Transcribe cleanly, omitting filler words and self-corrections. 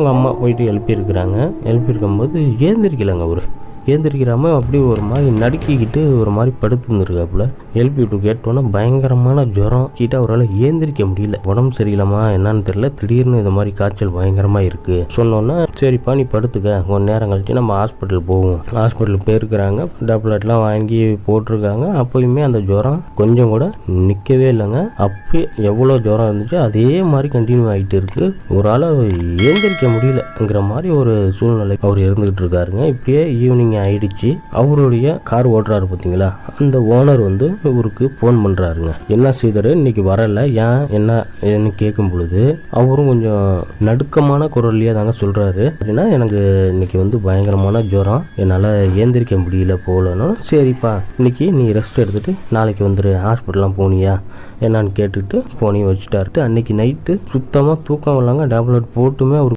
அவங்க அம்மா போயிட்டு எழுப்பியிருக்கும்போது ஏந்திரிக்கலைங்க அவரு. ஏந்திரிக்கிறாம அப்படியே ஒரு மாதிரி நடுக்கிக்கிட்டு ஒரு மாதிரி படுத்துருந்துருக்காப்புல. எழுப்பி விட்டு கேட்டோன்னா பயங்கரமான ஜுரம் கிட்ட அவரால் ஏந்திரிக்க முடியல. உடம்பு சரியில்லாமா என்னன்னு தெரியல, திடீர்னு இது மாதிரி காய்ச்சல் பயங்கரமா இருக்கு சொன்னோன்னா, சரிப்பா நீ படுத்துக்க, கொஞ்சம் நேரம் கழிச்சு நம்ம ஹாஸ்பிட்டல் போவோம். ஹாஸ்பிட்டல் போயிருக்கிறாங்க, டேப்லெட்லாம் வாங்கி போட்டிருக்காங்க. அப்போயுமே அந்த ஜுரம் கொஞ்சம் கூட நிற்கவே இல்லைங்க. அப்போ எவ்வளோ ஜுரம் இருந்துச்சு அதே மாதிரி கண்டினியூ ஆகிட்டு இருக்கு. ஒரு ஆளை ஏந்திரிக்க முடியலங்கிற மாதிரி ஒரு சூழ்நிலை அவர் இருந்துகிட்டு இருக்காருங்க. இப்படியே ஈவினிங் ஆயிடுச்சு. அவருடைய கார் ஓட்டுறாரு பார்த்தீங்களா, அந்த ஓனர் வந்து இவருக்கு ஃபோன் பண்ணுறாருங்க. என்ன செய்தாரு, இன்னைக்கு வரல, ஏன் என்ன கேட்கும் பொழுது அவரும் கொஞ்சம் நடுக்கமான குரல்லையே தாங்க சொல்கிறாரு. அப்படின்னா எனக்கு இன்னைக்கு வந்து பயங்கரமான ஜுரம், என்னால் ஏந்திரிக்க முடியல போகலன்னு. சரிப்பா இன்னைக்கு நீ ரெஸ்ட் எடுத்துட்டு நாளைக்கு வந்துடு, ஹாஸ்பிட்டல்லாம் போனியா என்னான்னு கேட்டுக்கிட்டு போனி வச்சுட்டாருட்டு. அன்னைக்கு நைட்டு சுத்தமாக தூக்கம் வரலாங்க. டேப்லெட் போட்டுமே அவருக்கு